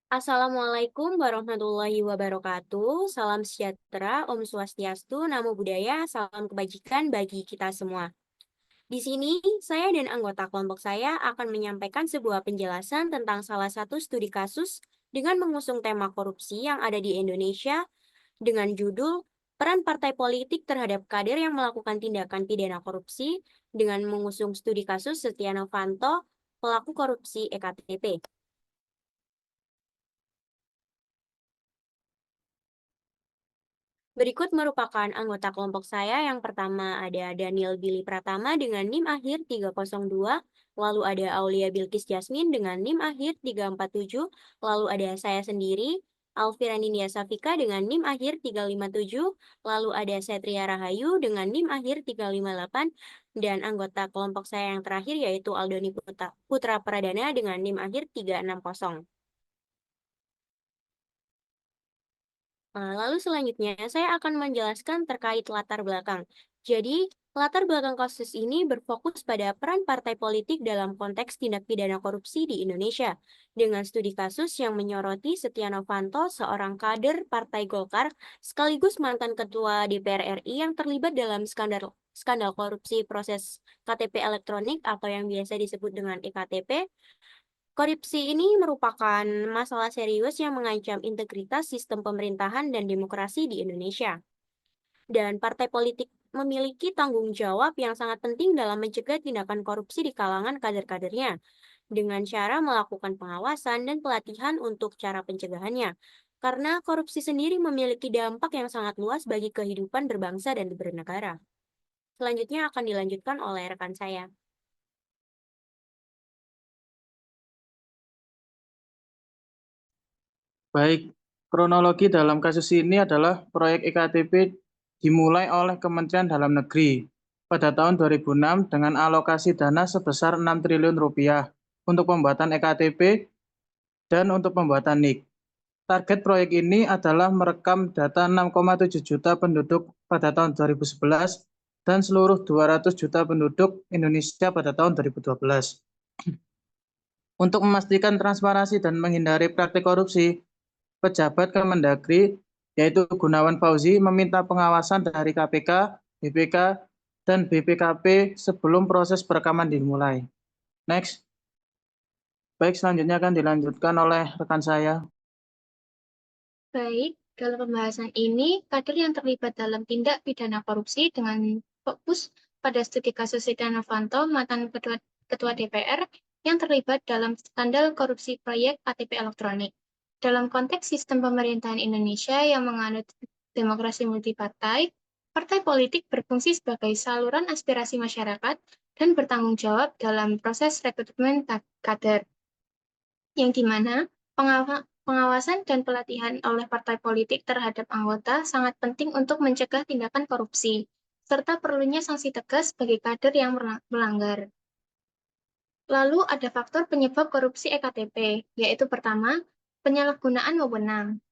Assalamualaikum warahmatullahi wabarakatuh. Salam sejahtera, Om Swastiastu, Namo Buddhaya, salam kebajikan bagi kita semua. Di sini, saya dan anggota kelompok saya akan menyampaikan sebuah penjelasan tentang salah satu studi kasus dengan mengusung tema korupsi yang ada di Indonesia dengan judul Peran Partai Politik terhadap Kader yang Melakukan Tindakan Pidana Korupsi dengan mengusung studi kasus Setia Novanto, pelaku korupsi EKTP. Berikut merupakan anggota kelompok saya. Yang pertama ada Daniel Billy Pratama dengan NIM akhir 302, lalu ada Aulia Bilkis Jasmine dengan NIM akhir 347, lalu ada saya sendiri, Alfira Nindya Safika dengan NIM akhir 357, lalu ada Setria Rahayu dengan NIM akhir 358, dan anggota kelompok saya yang terakhir yaitu Aldoni Putra Pradana dengan NIM akhir 360. Lalu selanjutnya, saya akan menjelaskan terkait latar belakang. Jadi, latar belakang kasus ini berfokus pada peran partai politik dalam konteks tindak pidana korupsi di Indonesia, dengan studi kasus yang menyoroti Setia Novanto, seorang kader Partai Golkar, sekaligus mantan Ketua DPR RI yang terlibat dalam skandal skandal korupsi proses KTP elektronik atau yang biasa disebut dengan EKTP. Korupsi ini merupakan masalah serius yang mengancam integritas sistem pemerintahan dan demokrasi di Indonesia. Dan partai politik memiliki tanggung jawab yang sangat penting dalam mencegah tindakan korupsi di kalangan kader-kadernya, dengan cara melakukan pengawasan dan pelatihan untuk cara pencegahannya. Karena korupsi sendiri memiliki dampak yang sangat luas bagi kehidupan berbangsa dan bernegara. Selanjutnya akan dilanjutkan oleh rekan saya. Baik, kronologi dalam kasus ini adalah proyek EKTP dimulai oleh Kementerian Dalam Negeri pada tahun 2006 dengan alokasi dana sebesar 6 triliun rupiah untuk pembuatan EKTP dan untuk pembuatan NIK. Target proyek ini adalah merekam data 6,7 juta penduduk pada tahun 2011 dan seluruh 200 juta penduduk Indonesia pada tahun 2012. Untuk memastikan transparansi dan menghindari praktik korupsi, pejabat Kemendagri, yaitu Gunawan Fauzi, meminta pengawasan dari KPK, BPK, dan BPKP sebelum proses perekaman dimulai. Next. Baik, selanjutnya akan dilanjutkan oleh rekan saya. Baik, dalam pembahasan ini, kader yang terlibat dalam tindak pidana korupsi dengan fokus pada studi kasus Setia Novanto, mantan Ketua DPR, yang terlibat dalam skandal korupsi proyek KTP elektronik. Dalam konteks sistem pemerintahan Indonesia yang menganut demokrasi multipartai, partai politik berfungsi sebagai saluran aspirasi masyarakat dan bertanggung jawab dalam proses rekrutmen kader, yang dimana pengawasan dan pelatihan oleh partai politik terhadap anggota sangat penting untuk mencegah tindakan korupsi, serta perlunya sanksi tegas bagi kader yang melanggar. Lalu ada faktor penyebab korupsi EKTP, yaitu pertama, penyalahgunaan wewenang,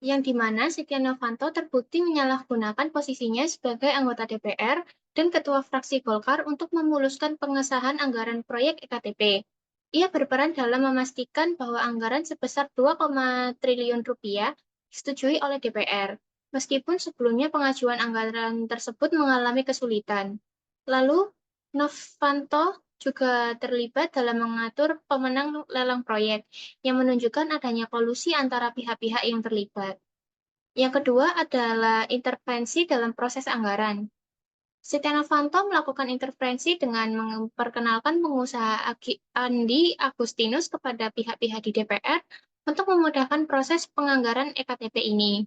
yang dimana Setia Novanto terbukti menyalahgunakan posisinya sebagai anggota DPR dan ketua fraksi Golkar untuk memuluskan pengesahan anggaran proyek EKTP. Ia berperan dalam memastikan bahwa anggaran sebesar 2, triliun rupiah disetujui oleh DPR, meskipun sebelumnya pengajuan anggaran tersebut mengalami kesulitan. Lalu, Novanto juga terlibat dalam mengatur pemenang lelang proyek, yang menunjukkan adanya kolusi antara pihak-pihak yang terlibat. Yang kedua adalah intervensi dalam proses anggaran. Setia Novanto melakukan intervensi dengan memperkenalkan pengusaha Andi Agustinus kepada pihak-pihak di DPR untuk memudahkan proses penganggaran EKTP ini.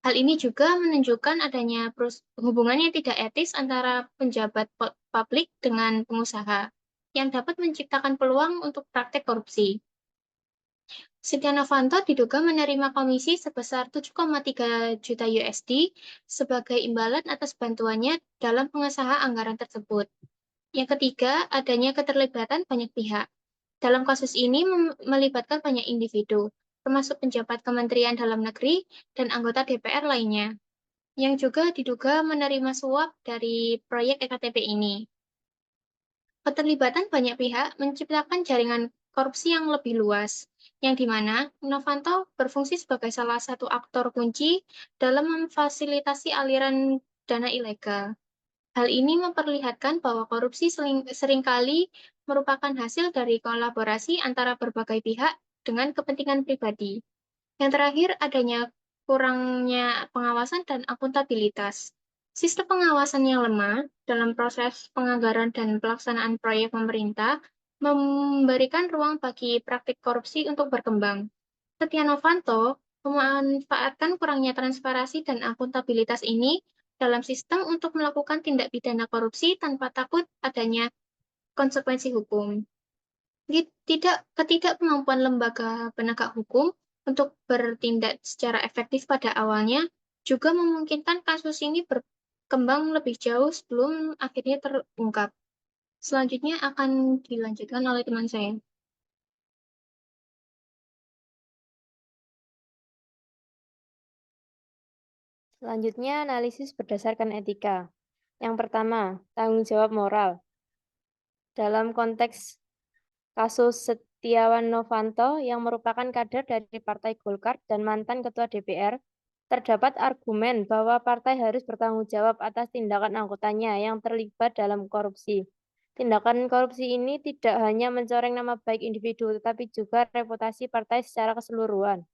Hal ini juga menunjukkan adanya hubungan yang tidak etis antara penjabat publik dengan pengusaha, yang dapat menciptakan peluang untuk praktek korupsi. Setia Novanto diduga menerima komisi sebesar 7,3 juta USD sebagai imbalan atas bantuannya dalam pengesahan anggaran tersebut. Yang ketiga, adanya keterlibatan banyak pihak. Dalam kasus ini melibatkan banyak individu, termasuk penjabat Kementerian Dalam Negeri dan anggota DPR lainnya, yang juga diduga menerima suap dari proyek EKTP ini. Keterlibatan banyak pihak menciptakan jaringan korupsi yang lebih luas, yang di mana Novanto berfungsi sebagai salah satu aktor kunci dalam memfasilitasi aliran dana ilegal. Hal ini memperlihatkan bahwa korupsi seringkali merupakan hasil dari kolaborasi antara berbagai pihak dengan kepentingan pribadi. Yang terakhir, adanya kurangnya pengawasan dan akuntabilitas. Sistem pengawasan yang lemah dalam proses penganggaran dan pelaksanaan proyek pemerintah memberikan ruang bagi praktik korupsi untuk berkembang. Setia Novanto memanfaatkan kurangnya transparansi dan akuntabilitas ini dalam sistem untuk melakukan tindak pidana korupsi tanpa takut adanya konsekuensi hukum. Ketidakmampuan lembaga penegak hukum untuk bertindak secara efektif pada awalnya juga memungkinkan kasus ini berkembang lebih jauh sebelum akhirnya terungkap. Selanjutnya akan dilanjutkan oleh teman saya. Selanjutnya, analisis berdasarkan etika. Yang pertama, tanggung jawab moral. Dalam konteks kasus Setiawan Novanto yang merupakan kader dari Partai Golkar dan mantan Ketua DPR, terdapat argumen bahwa partai harus bertanggung jawab atas tindakan anggotanya yang terlibat dalam korupsi. Tindakan korupsi ini tidak hanya mencoreng nama baik individu, tetapi juga reputasi partai secara keseluruhan.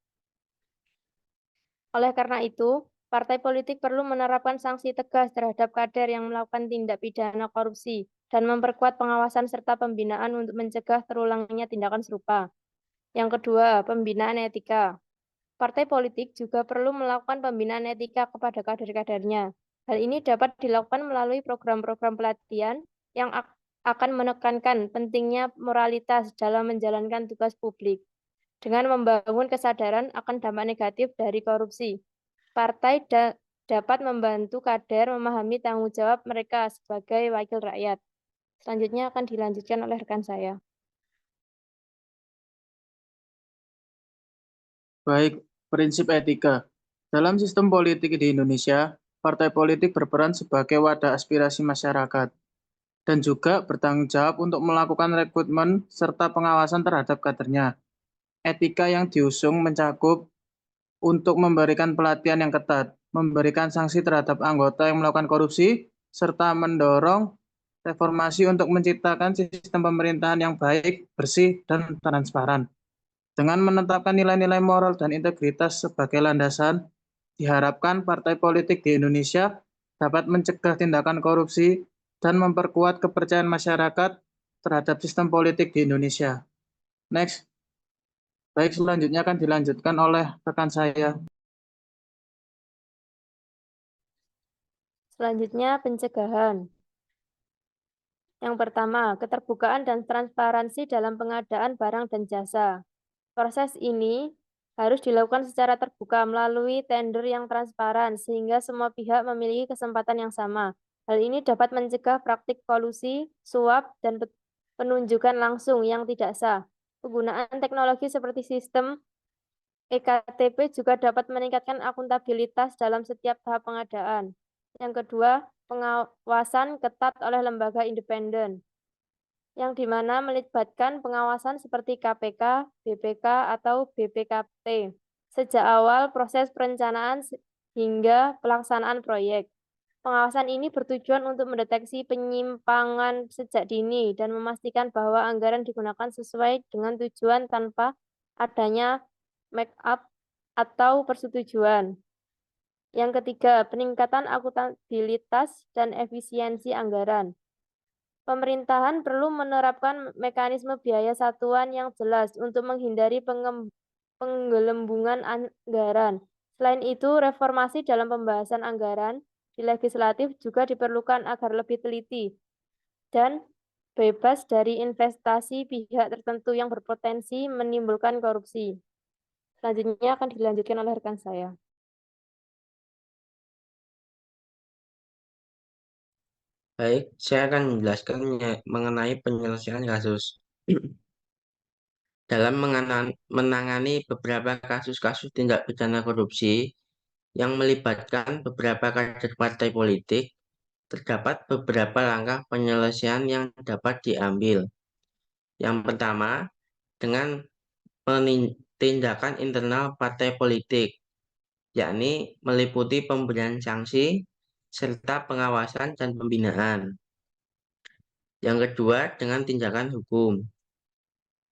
Oleh karena itu, partai politik perlu menerapkan sanksi tegas terhadap kader yang melakukan tindak pidana korupsi dan memperkuat pengawasan serta pembinaan untuk mencegah terulangnya tindakan serupa. Yang kedua, pembinaan etika. Partai politik juga perlu melakukan pembinaan etika kepada kader-kadernya. Hal ini dapat dilakukan melalui program-program pelatihan yang akan menekankan pentingnya moralitas dalam menjalankan tugas publik. Dengan membangun kesadaran akan dampak negatif dari korupsi, partai dapat membantu kader memahami tanggung jawab mereka sebagai wakil rakyat. Selanjutnya akan dilanjutkan oleh rekan saya. Baik, prinsip etika. Dalam sistem politik di Indonesia, partai politik berperan sebagai wadah aspirasi masyarakat dan juga bertanggung jawab untuk melakukan rekrutmen serta pengawasan terhadap kadernya. Etika yang diusung mencakup untuk memberikan pelatihan yang ketat, memberikan sanksi terhadap anggota yang melakukan korupsi, serta mendorong reformasi untuk menciptakan sistem pemerintahan yang baik, bersih, dan transparan. Dengan menetapkan nilai-nilai moral dan integritas sebagai landasan, diharapkan partai politik di Indonesia dapat mencegah tindakan korupsi dan memperkuat kepercayaan masyarakat terhadap sistem politik di Indonesia. Next. Baik, selanjutnya akan dilanjutkan oleh rekan saya. Selanjutnya, pencegahan. Yang pertama, keterbukaan dan transparansi dalam pengadaan barang dan jasa. Proses ini harus dilakukan secara terbuka melalui tender yang transparan sehingga semua pihak memiliki kesempatan yang sama. Hal ini dapat mencegah praktik kolusi, suap, dan penunjukan langsung yang tidak sah. Penggunaan teknologi seperti sistem EKTP juga dapat meningkatkan akuntabilitas dalam setiap tahap pengadaan. Yang kedua, pengawasan ketat oleh lembaga independen, yang dimana melibatkan pengawasan seperti KPK, BPK, atau BPKP sejak awal proses perencanaan hingga pelaksanaan proyek. Pengawasan ini bertujuan untuk mendeteksi penyimpangan sejak dini dan memastikan bahwa anggaran digunakan sesuai dengan tujuan tanpa adanya make up atau persetujuan. Yang ketiga, peningkatan akuntabilitas dan efisiensi anggaran. Pemerintahan perlu menerapkan mekanisme biaya satuan yang jelas untuk menghindari penggelembungan anggaran. Selain itu, reformasi dalam pembahasan anggaran di legislatif juga diperlukan agar lebih teliti dan bebas dari investasi pihak tertentu yang berpotensi menimbulkan korupsi. Selanjutnya akan dilanjutkan oleh rekan saya. Baik, saya akan menjelaskan mengenai penyelesaian kasus. Dalam menangani beberapa kasus-kasus tindak pidana korupsi yang melibatkan beberapa kader partai politik, terdapat beberapa langkah penyelesaian yang dapat diambil. Yang pertama, dengan tindakan internal partai politik, yakni meliputi pemberian sanksi serta pengawasan dan pembinaan. Yang kedua, dengan tindakan hukum.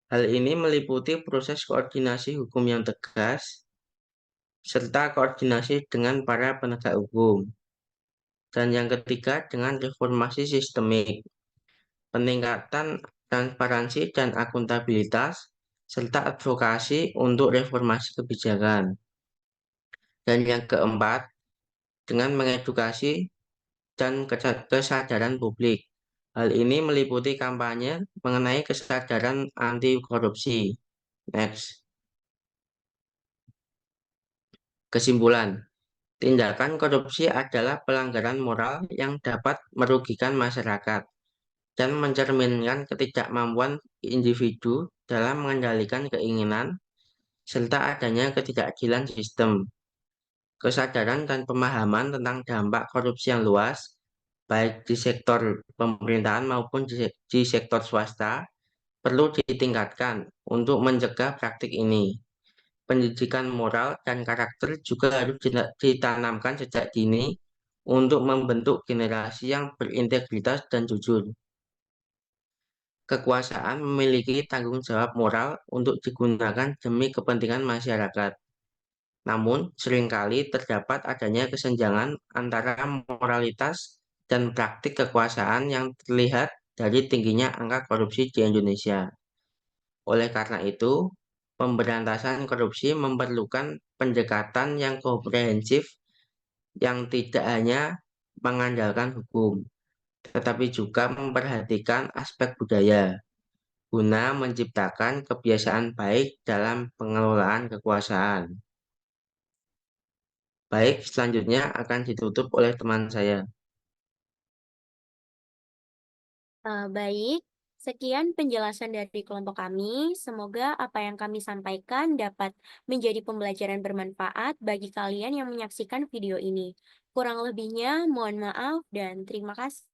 Hal ini meliputi proses koordinasi hukum yang tegas, serta koordinasi dengan para penegak hukum. Dan yang ketiga, dengan reformasi sistemik, peningkatan transparansi dan akuntabilitas, serta advokasi untuk reformasi kebijakan. Dan yang keempat, dengan mengedukasi dan kesadaran publik. Hal ini meliputi kampanye mengenai kesadaran anti korupsi. Next. Kesimpulan, tindakan korupsi adalah pelanggaran moral yang dapat merugikan masyarakat dan mencerminkan ketidakmampuan individu dalam mengendalikan keinginan serta adanya ketidakadilan sistem. Kesadaran dan pemahaman tentang dampak korupsi yang luas, baik di sektor pemerintahan maupun di sektor swasta, perlu ditingkatkan untuk mencegah praktik ini. Pendidikan moral dan karakter juga harus ditanamkan sejak dini untuk membentuk generasi yang berintegritas dan jujur. Kekuasaan memiliki tanggung jawab moral untuk digunakan demi kepentingan masyarakat. Namun, seringkali terdapat adanya kesenjangan antara moralitas dan praktik kekuasaan yang terlihat dari tingginya angka korupsi di Indonesia. Oleh karena itu, pemberantasan korupsi memerlukan pendekatan yang komprehensif yang tidak hanya mengandalkan hukum, tetapi juga memperhatikan aspek budaya, guna menciptakan kebiasaan baik dalam pengelolaan kekuasaan. Baik, selanjutnya akan ditutup oleh teman saya. Baik, sekian penjelasan dari kelompok kami. Semoga apa yang kami sampaikan dapat menjadi pembelajaran bermanfaat bagi kalian yang menyaksikan video ini. Kurang lebihnya, mohon maaf dan terima kasih.